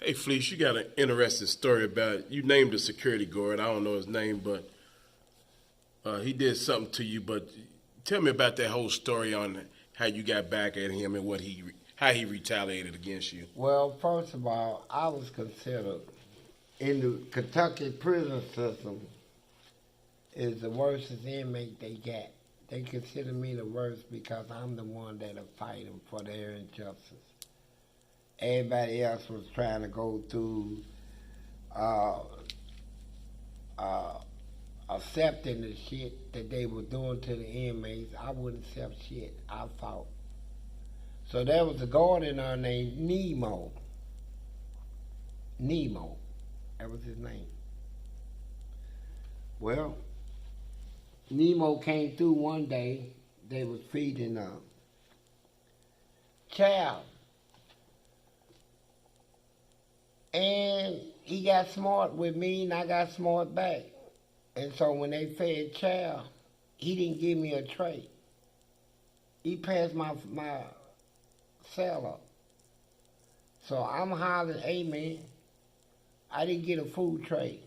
Hey, Fleece, you got an interesting story about you named a security guard. I don't know his name, but he did something to you. But tell me about that whole story on how you got back at him and how he retaliated against you. Well, first of all, I was considered in the Kentucky prison system is the worstest inmate they got. They consider me the worst because I'm the one that'll fight them for their injustice. Everybody else was trying to go through uh, uh, accepting the shit that they were doing to the inmates. I wouldn't accept shit. I fought. So there was a guard in there named Nemo. Nemo. That was his name. Well, Nemo came through one day. They was feeding a child. And he got smart with me and I got smart back. And so when they fed child, he didn't give me a tray. He passed my cell up. So I'm hollering, hey man, I didn't get a food tray.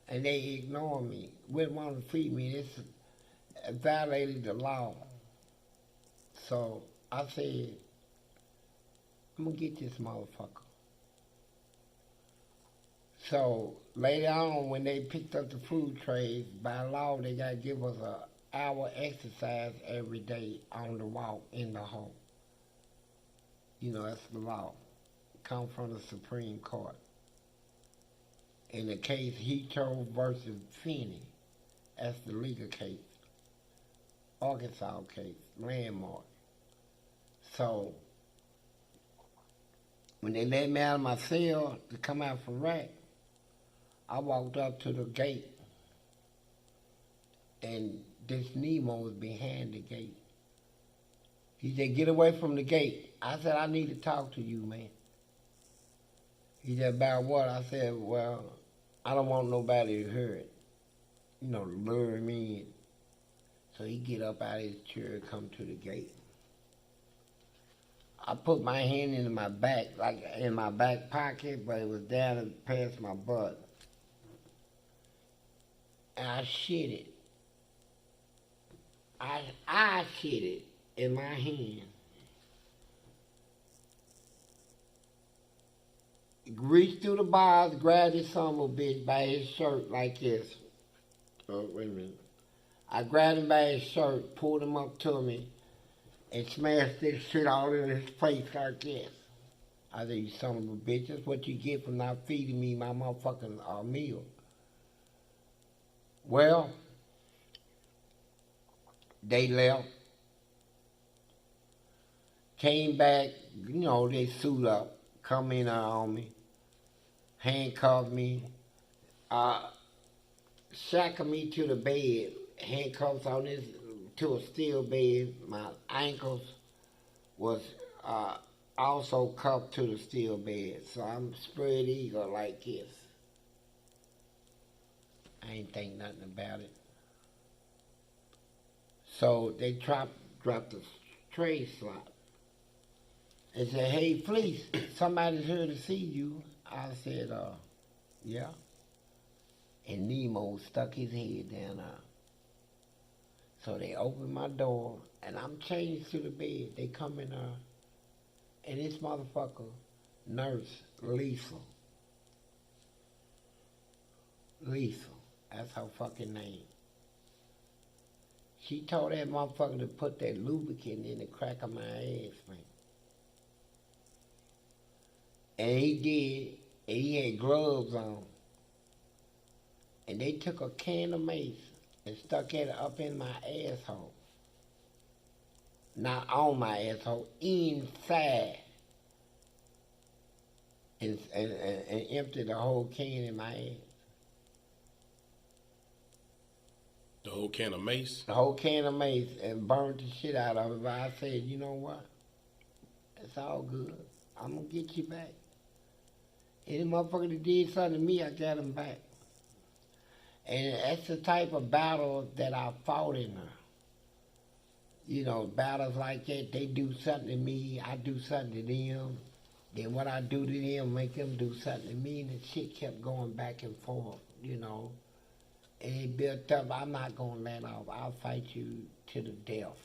And they ignored me. Wouldn't want to feed me. This violated the law. So I said, I'm going to get this motherfucker. So later on, when they picked up the food trays, by law, they got to give us an hour exercise every day on the walk in the home. You know, that's the law. Come from the Supreme Court. In the case Heathrow versus Finney, that's the legal case. Arkansas case, landmark. So, when they let me out of my cell to come out from rack, I walked up to the gate, and this Nemo was behind the gate. He said, get away from the gate. I said, I need to talk to you, man. He said, about what? I said, well, I don't want nobody to hear it. You know, to lure me in. So he get up out of his chair and come to the gate. I put my hand in my back, like in my back pocket, but it was down past my butt. And I shit it. I shit it in my hand. Reached through the bars, grabbed this son of a bitch by his shirt like this. Oh, wait a minute. I grabbed him by his shirt, pulled him up to me, and smashed this shit all in his face like this. I said, you son of a bitch, that's what you get for not feeding me my motherfucking meal. Well, they left, came back, you know, they suit up, come in on me, handcuffed me, shackled me to the bed, handcuffs on this to a steel bed. My ankles was also cuffed to the steel bed, so I'm spread eagle like this. I ain't think nothing about it. So they dropped the tray slot. They said, hey, Fleece, somebody's here to see you. I said, yeah. And Nemo stuck his head down there. So they opened my door, and I'm changed to the bed. They come in there, and this motherfucker, nurse, Lisa. Lisa, that's her fucking name. She told that motherfucker to put that lubricant in the crack of my ass, man. And he did, and he had gloves on. And they took a can of mace and stuck it up in my asshole. Not on my asshole, inside. And emptied the whole can in my ass. The whole can of mace? The whole can of mace and burned the shit out of it. But I said, you know what? It's all good. I'm going to get you back. Any motherfucker that did something to me, I got him back. And that's the type of battle that I fought in there. You know, battles like that, they do something to me, I do something to them. Then what I do to them, make them do something to me, and the shit kept going back and forth, you know. And it built up, I'm not gonna let off. I'll fight you to the death.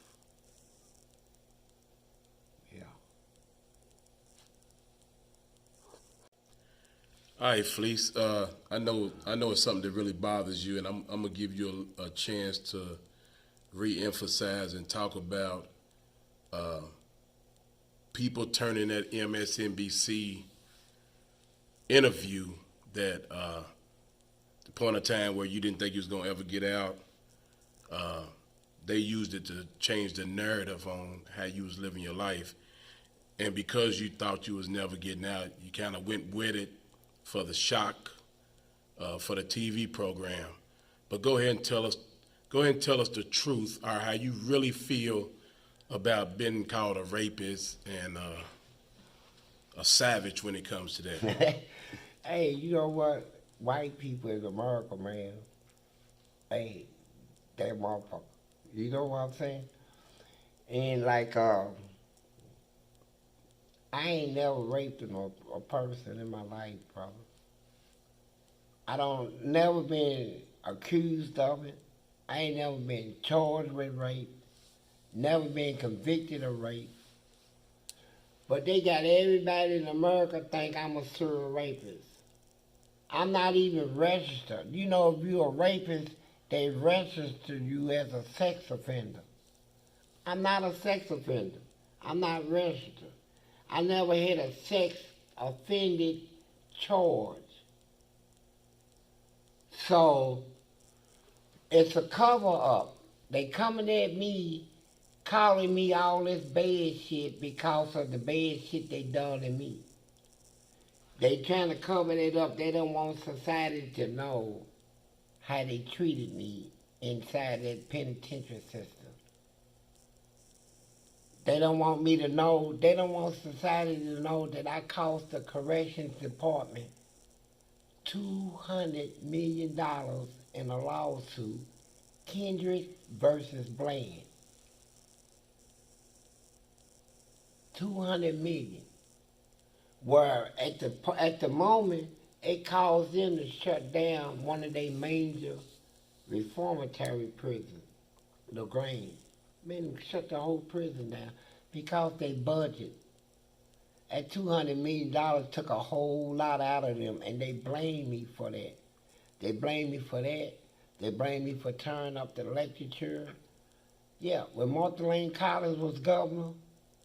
Yeah. All right, Fleece. I know it's something that really bothers you, and I'm gonna give you a chance to re-emphasize and talk about people turning that MSNBC interview that the point of time where you didn't think you was gonna ever get out. They used it to change the narrative on how you was living your life, and because you thought you was never getting out, you kind of went with it for the shock, for the TV program. But go ahead and tell us the truth, or how you really feel about being called a rapist and a savage when it comes to that. Hey, you know what? White people in America, man. Hey, that motherfucker. You know what I'm saying? And like, I ain't never raped a person in my life, brother. I don't never been accused of it. I ain't never been charged with rape. Never been convicted of rape. But they got everybody in America think I'm a serial rapist. I'm not even registered. You know, if you're a rapist, they register you as a sex offender. I'm not a sex offender. I'm not registered. I never had a sex offended charge. So, it's a cover up. They coming at me, calling me all this bad shit because of the bad shit they done to me. They trying to cover it up. They don't want society to know how they treated me inside that penitentiary system. They don't want me to know, they don't want society to know that I cost the corrections department $200 million in a lawsuit, Kendrick versus Bland. $200 million. Where at the moment, it caused them to shut down one of their major reformatory prisons, LaGrange. Man, shut the whole prison down because they budget. That $200 million took a whole lot out of them, and they blame me for that. They blame me for that. They blame me for tearing up the lecture. Yeah, when Martha Lane Collins was governor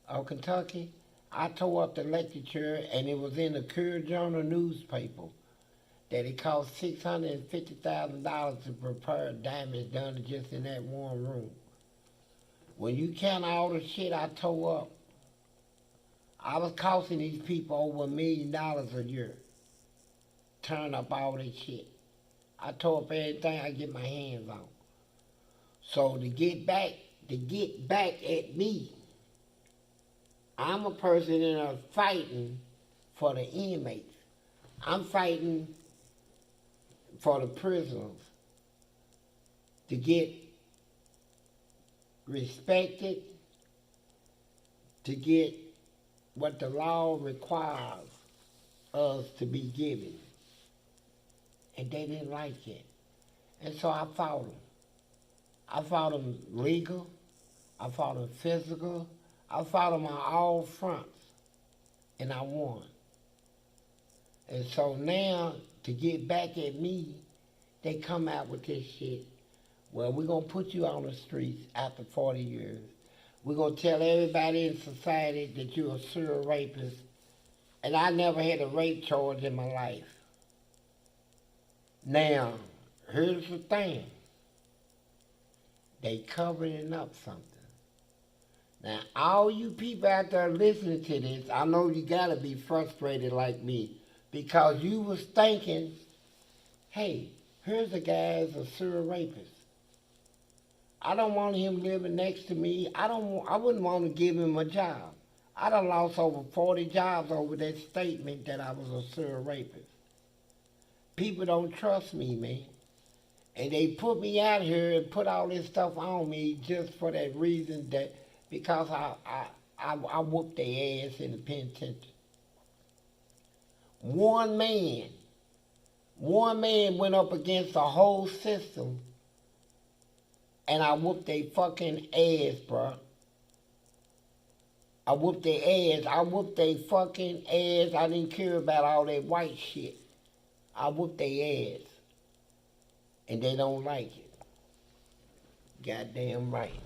of Kentucky, I tore up the lecture, and it was in the Courier Journal newspaper that it cost $650,000 to repair damage done just in that one room. When you count all the shit I tore up, I was costing these people over $1 million a year, tearing up all that shit. I tore up everything I get my hands on. So to get back at me, I'm a person in there fighting for the inmates. I'm fighting for the prisoners to get respected, to get what the law requires us to be given. And they didn't like it. And so I fought them. I fought them legal. I fought them physical. I fought them on all fronts. And I won. And so now, to get back at me, they come out with this shit. Well, we're going to put you on the streets after 40 years. We're going to tell everybody in society that you're a serial rapist. And I never had a rape charge in my life. Now, here's the thing. They covering up something. Now, all you people out there listening to this, I know you got to be frustrated like me because you was thinking, hey, here's a guy that's a serial rapist. I don't want him living next to me. I wouldn't want to give him a job. I done lost over 40 jobs over that statement that I was a serial rapist. People don't trust me, man. And they put me out here and put all this stuff on me just for that reason, that because I whooped their ass in the penitentiary. One man. One man went up against the whole system, and I whooped their fucking ass, bro. I whooped their ass. I whooped their fucking ass. I didn't care about all that white shit. I whooped their ass. And they don't like it. Goddamn right.